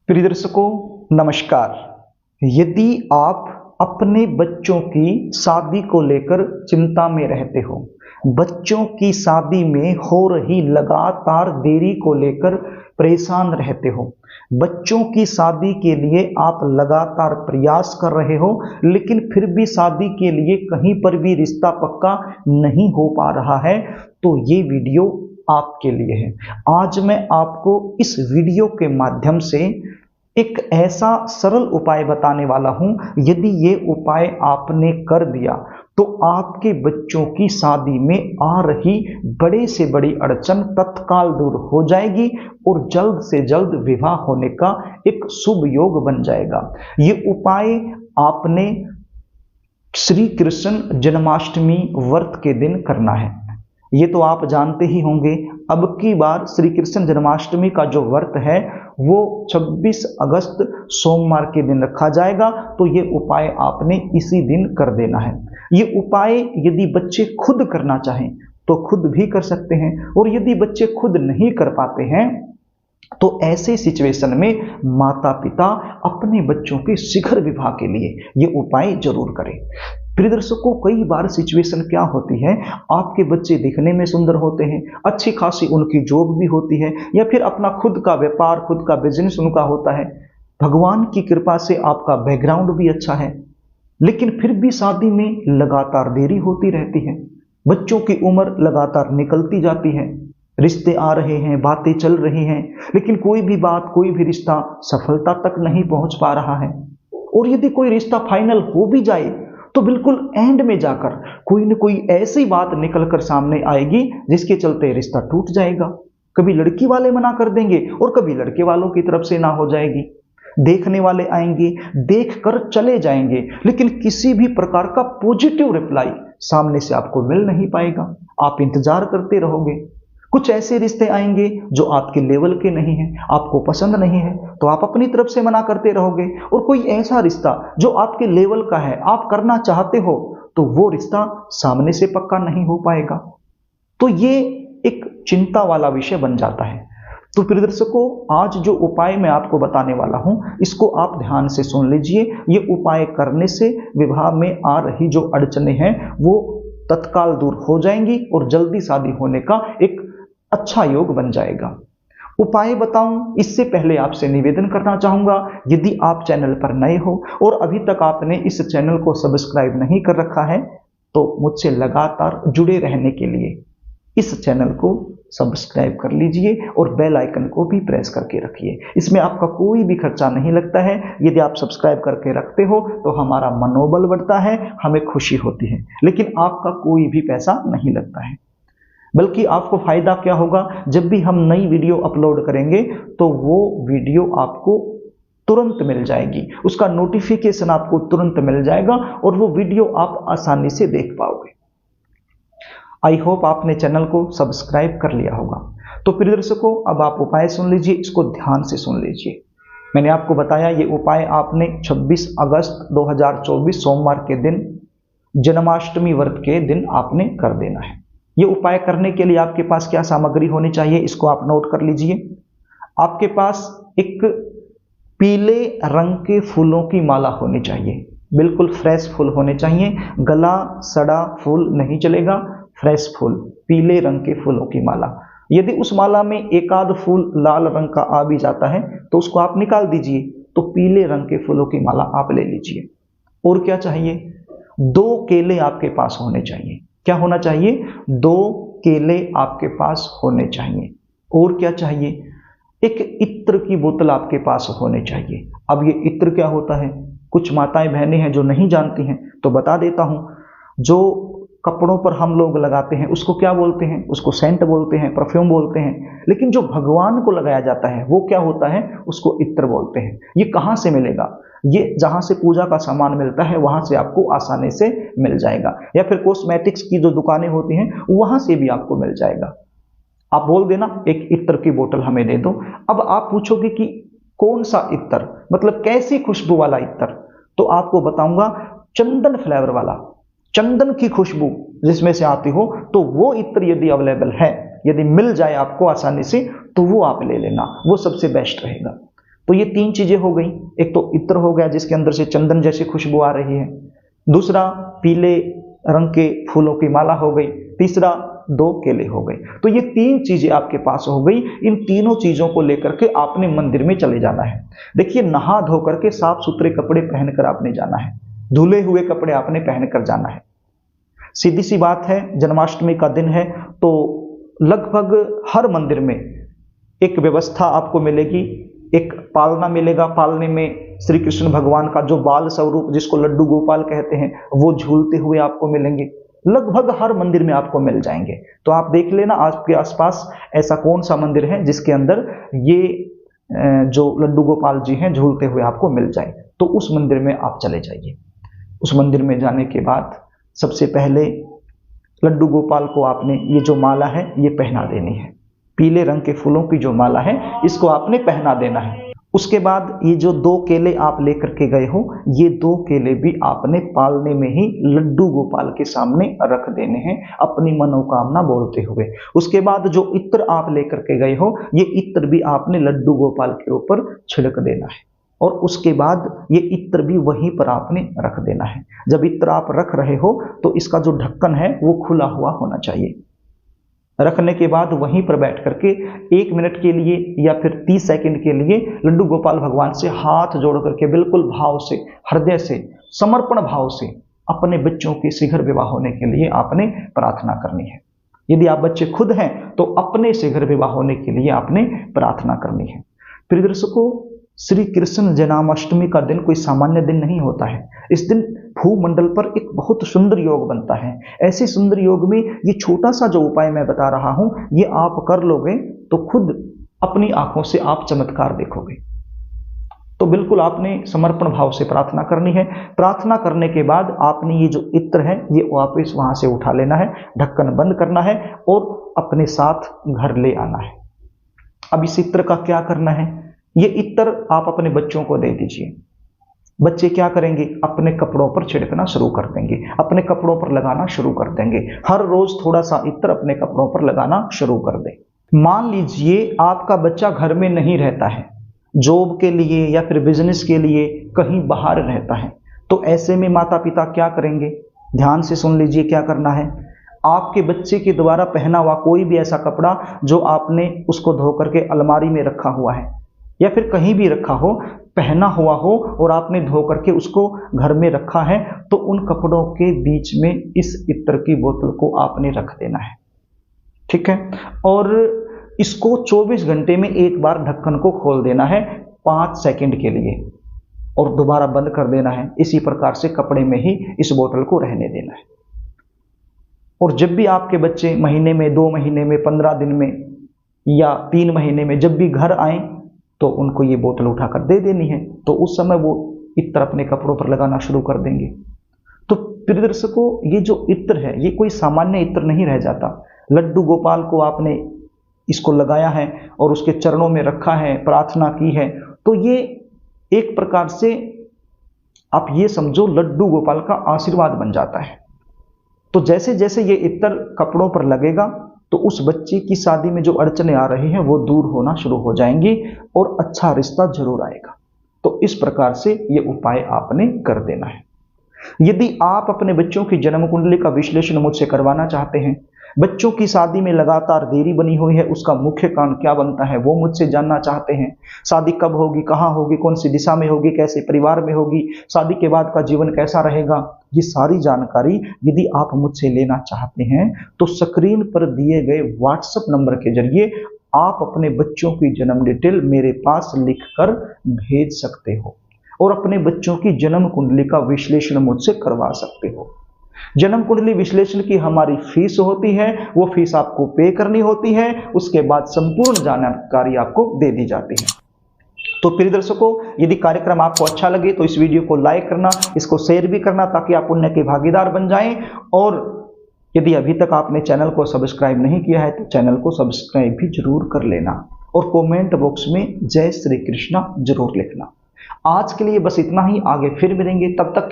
प्रिय दर्शकों नमस्कार। यदि आप अपने बच्चों की शादी को लेकर चिंता में रहते हो, बच्चों की शादी में हो रही लगातार देरी को लेकर परेशान रहते हो, बच्चों की शादी के लिए आप लगातार प्रयास कर रहे हो लेकिन फिर भी शादी के लिए कहीं पर भी रिश्ता पक्का नहीं हो पा रहा है, तो ये वीडियो आपके लिए है। आज मैं आपको इस वीडियो के माध्यम से एक ऐसा सरल उपाय बताने वाला हूं, यदि ये उपाय आपने कर दिया तो आपके बच्चों की शादी में आ रही बड़े से बड़ी अड़चन तत्काल दूर हो जाएगी और जल्द से जल्द विवाह होने का एक शुभ योग बन जाएगा। ये उपाय आपने श्री कृष्ण जन्माष्टमी व्रत के दिन करना है। ये तो आप जानते ही होंगे, अब की बार श्री कृष्ण जन्माष्टमी का जो व्रत है वो 26 अगस्त सोमवार के दिन रखा जाएगा, तो ये उपाय आपने इसी दिन कर देना है। ये उपाय यदि बच्चे खुद करना चाहें तो खुद भी कर सकते हैं, और यदि बच्चे खुद नहीं कर पाते हैं तो ऐसे सिचुएशन में माता पिता अपने बच्चों के शीघ्र विवाह के लिए ये उपाय जरूर करें। प्रिय दर्शकों, कई बार सिचुएशन क्या होती है, आपके बच्चे दिखने में सुंदर होते हैं, अच्छी खासी उनकी जॉब भी होती है, या फिर अपना खुद का व्यापार, खुद का बिजनेस उनका होता है, भगवान की कृपा से आपका बैकग्राउंड भी अच्छा है, लेकिन फिर भी शादी में लगातार देरी होती रहती है। बच्चों की उम्र लगातार निकलती जाती है, रिश्ते आ रहे हैं, बातें चल रही हैं, लेकिन कोई भी बात, कोई भी रिश्ता सफलता तक नहीं पहुंच पा रहा है। और यदि कोई रिश्ता फाइनल हो भी जाए तो बिल्कुल एंड में जाकर कोई न कोई ऐसी बात निकलकर सामने आएगी जिसके चलते रिश्ता टूट जाएगा। कभी लड़की वाले मना कर देंगे और कभी लड़के वालों की तरफ से ना हो जाएगी। देखने वाले आएंगे, देखकर चले जाएंगे, लेकिन किसी भी प्रकार का पॉजिटिव रिप्लाई सामने से आपको मिल नहीं पाएगा। आप इंतजार करते रहोगे। कुछ ऐसे रिश्ते आएंगे जो आपके लेवल के नहीं हैं, आपको पसंद नहीं है, तो आप अपनी तरफ से मना करते रहोगे। और कोई ऐसा रिश्ता जो आपके लेवल का है, आप करना चाहते हो, तो वो रिश्ता सामने से पक्का नहीं हो पाएगा। तो ये एक चिंता वाला विषय बन जाता है। तो प्रिय दर्शकों, आज जो उपाय मैं आपको बताने वाला हूं, इसको आप ध्यान से सुन लीजिए। ये उपाय करने से विवाह में आ रही जो अड़चनें हैं वो तत्काल दूर हो जाएंगी और जल्दी शादी होने का एक अच्छा योग बन जाएगा। उपाय बताऊं इससे पहले आपसे निवेदन करना चाहूंगा, यदि आप चैनल पर नए हो और अभी तक आपने इस चैनल को सब्सक्राइब नहीं कर रखा है, तो मुझसे लगातार जुड़े रहने के लिए इस चैनल को सब्सक्राइब कर लीजिए और बेल आइकन को भी प्रेस करके रखिए। इसमें आपका कोई भी खर्चा नहीं लगता है। यदि आप सब्सक्राइब करके रखते हो तो हमारा मनोबल बढ़ता है, हमें खुशी होती है, लेकिन आपका कोई भी पैसा नहीं लगता है। बल्कि आपको फायदा क्या होगा, जब भी हम नई वीडियो अपलोड करेंगे तो वो वीडियो आपको तुरंत मिल जाएगी, उसका नोटिफिकेशन आपको तुरंत मिल जाएगा और वो वीडियो आप आसानी से देख पाओगे। आई होप आपने चैनल को सब्सक्राइब कर लिया होगा। तो प्रिय दर्शकों, अब आप उपाय सुन लीजिए, इसको ध्यान से सुन लीजिए। मैंने आपको बताया ये उपाय आपने 26 अगस्त 2024 सोमवार के दिन, जन्माष्टमी व्रत के दिन आपने कर देना है। ये उपाय करने के लिए आपके पास क्या सामग्री होनी चाहिए, इसको आप नोट कर लीजिए। आपके पास एक पीले रंग के फूलों की माला होनी चाहिए, बिल्कुल फ्रेश फूल होने चाहिए, गला सड़ा फूल नहीं चलेगा, फ्रेश फूल, पीले रंग के फूलों की माला। यदि उस माला में एक आध फूल लाल रंग का आ भी जाता है तो उसको आप निकाल दीजिए, तो पीले रंग के फूलों की माला आप ले लीजिए। और क्या चाहिए, 2 केले आपके पास होने चाहिए। क्या होना चाहिए, 2 केले आपके पास होने चाहिए। और क्या चाहिए, एक इत्र की बोतल आपके पास होने चाहिए। अब ये इत्र क्या होता है, कुछ माताएं बहनें हैं जो नहीं जानती हैं, तो बता देता हूं। जो कपड़ों पर हम लोग लगाते हैं उसको क्या बोलते हैं, उसको सेंट बोलते हैं, परफ्यूम बोलते हैं, लेकिन जो भगवान को लगाया जाता है वो क्या होता है, उसको इत्र बोलते हैं। ये कहां से मिलेगा, ये जहां से पूजा का सामान मिलता है वहां से आपको आसानी से मिल जाएगा, या फिर कॉस्मेटिक्स की जो दुकानें होती हैं वहां से भी आपको मिल जाएगा। आप बोल देना एक इत्र की बोतल हमें दे दो। अब आप पूछोगे कि कौन सा इत्र, मतलब कैसी खुशबू वाला इत्र, तो आपको बताऊंगा चंदन फ्लेवर वाला, चंदन की खुशबू जिसमें से आती हो, तो वो इत्र यदि अवेलेबल है, यदि मिल जाए आपको आसानी से, तो वो आप ले लेना, वो सबसे बेस्ट रहेगा। तो ये 3 चीजें हो गई। एक तो इत्र हो गया जिसके अंदर से चंदन जैसी खुशबू आ रही है, दूसरा पीले रंग के फूलों की माला हो गई, तीसरा 2 केले हो गए। तो ये 3 चीजें आपके पास हो गई। इन तीनों चीजों को लेकर के आपने मंदिर में चले जाना है। देखिए, नहा धो करके साफ सुथरे कपड़े पहनकर आपने जाना है, धुले हुए कपड़े आपने पहनकर जाना है। सीधी सी बात है, जन्माष्टमी का दिन है तो लगभग हर मंदिर में एक व्यवस्था आपको मिलेगी, एक पालना मिलेगा। पालने में श्री कृष्ण भगवान का जो बाल स्वरूप जिसको लड्डू गोपाल कहते हैं वो झूलते हुए आपको मिलेंगे। लगभग हर मंदिर में आपको मिल जाएंगे। तो आप देख लेना आपके आसपास ऐसा कौन सा मंदिर है जिसके अंदर ये जो लड्डू गोपाल जी हैं झूलते हुए आपको मिल जाए, तो उस मंदिर में आप चले जाइए। उस मंदिर में जाने के बाद सबसे पहले लड्डू गोपाल को आपने ये जो माला है ये पहना देनी है। पीले रंग के फूलों की जो माला है इसको आपने पहना देना है। उसके बाद ये जो 2 केले आप लेकर के गए हो, ये 2 केले भी आपने पालने में ही लड्डू गोपाल के सामने रख देने हैं अपनी मनोकामना बोलते हुए। उसके बाद जो इत्र आप लेकर के गए हो, ये इत्र भी आपने लड्डू गोपाल के ऊपर छिड़क देना है और उसके बाद ये इत्र भी वहीं पर आपने रख देना है। जब इत्र आप रख रहे हो तो इसका जो ढक्कन है वो खुला हुआ होना चाहिए। रखने के बाद वहीं पर बैठ करके 1 मिनट के लिए या फिर 30 सेकंड के लिए लड्डू गोपाल भगवान से हाथ जोड़ करके बिल्कुल भाव से, हृदय से, समर्पण भाव से अपने बच्चों के शीघ्र विवाह होने के लिए आपने प्रार्थना करनी है। यदि आप बच्चे खुद हैं तो अपने शीघ्र विवाह होने के लिए आपने प्रार्थना करनी है। प्रिय दर्शकों, श्री कृष्ण जन्माष्टमी का दिन कोई सामान्य दिन नहीं होता है। इस दिन भूमंडल पर एक बहुत सुंदर योग बनता है। ऐसे सुंदर योग में ये छोटा सा जो उपाय मैं बता रहा हूं, ये आप कर लोगे तो खुद अपनी आंखों से आप चमत्कार देखोगे। तो बिल्कुल आपने समर्पण भाव से प्रार्थना करनी है। प्रार्थना करने के बाद आपने ये जो इत्र है ये वापस वहां से उठा लेना है, ढक्कन बंद करना है और अपने साथ घर ले आना है। अब इस इत्र का क्या करना है? ये इत्र आप अपने बच्चों को दे दीजिए। बच्चे क्या करेंगे? अपने कपड़ों पर छिड़कना शुरू कर देंगे, अपने कपड़ों पर लगाना शुरू कर देंगे। हर रोज थोड़ा सा इत्र अपने कपड़ों पर लगाना शुरू कर दे। मान लीजिए आपका बच्चा घर में नहीं रहता है, जॉब के लिए या फिर बिजनेस के लिए कहीं बाहर रहता है, तो ऐसे में माता पिता क्या करेंगे? ध्यान से सुन लीजिए क्या करना है। आपके बच्चे के द्वारा पहना हुआ कोई भी ऐसा कपड़ा जो आपने उसको धो करके अलमारी में रखा हुआ है या फिर कहीं भी रखा हो, पहना हुआ हो और आपने धो करके उसको घर में रखा है, तो उन कपड़ों के बीच में इस इत्र की बोतल को आपने रख देना है। ठीक है? और इसको 24 घंटे में एक बार ढक्कन को खोल देना है 5 सेकंड के लिए और दोबारा बंद कर देना है। इसी प्रकार से कपड़े में ही इस बोतल को रहने देना है। और जब भी आपके बच्चे महीने में, 2 महीने में, 15 दिन में या 3 महीने में जब भी घर आए तो उनको ये बोतल उठाकर दे देनी है। तो उस समय वो इत्र अपने कपड़ों पर लगाना शुरू कर देंगे। तो प्रिय दर्शकों, ये जो इत्र है ये कोई सामान्य इत्र नहीं रह जाता। लड्डू गोपाल को आपने इसको लगाया है और उसके चरणों में रखा है, प्रार्थना की है, तो ये एक प्रकार से आप ये समझो लड्डू गोपाल का आशीर्वाद बन जाता है। तो जैसे जैसे ये इत्र कपड़ों पर लगेगा तो उस बच्चे की शादी में जो अड़चने आ रही हैं वो दूर होना शुरू हो जाएंगी और अच्छा रिश्ता जरूर आएगा। तो इस प्रकार से ये उपाय आपने कर देना है। यदि आप अपने बच्चों की जन्म कुंडली का विश्लेषण मुझसे करवाना चाहते हैं, बच्चों की शादी में लगातार देरी बनी हुई है, उसका मुख्य कारण क्या बनता है वो मुझसे जानना चाहते हैं, शादी कब होगी, कहाँ होगी, कौन सी दिशा में होगी, कैसे परिवार में होगी, शादी के बाद का जीवन कैसा रहेगा, ये सारी जानकारी यदि आप मुझसे लेना चाहते हैं तो स्क्रीन पर दिए गए व्हाट्सएप नंबर के जरिए आप अपने बच्चों की जन्म डिटेल मेरे पास लिखकर भेज सकते हो और अपने बच्चों की जन्म कुंडली का विश्लेषण मुझसे करवा सकते हो। जन्म कुंडली विश्लेषण की हमारी फीस होती है, वो फीस आपको पे करनी होती है, उसके बाद संपूर्ण जानकारी आपको दे दी जाती है। तो प्रिय दर्शकों, यदि कार्यक्रम आपको अच्छा लगे तो इस वीडियो को लाइक करना, इसको शेयर भी करना ताकि आप पुण्य के भागीदार बन जाएं। और यदि अभी तक आपने चैनल को सब्सक्राइब नहीं किया है तो चैनल को सब्सक्राइब भी जरूर कर लेना और कमेंट बॉक्स में जय श्री कृष्णा जरूर लिखना। आज के लिए बस इतना ही, आगे फिर मिलेंगे, तब तक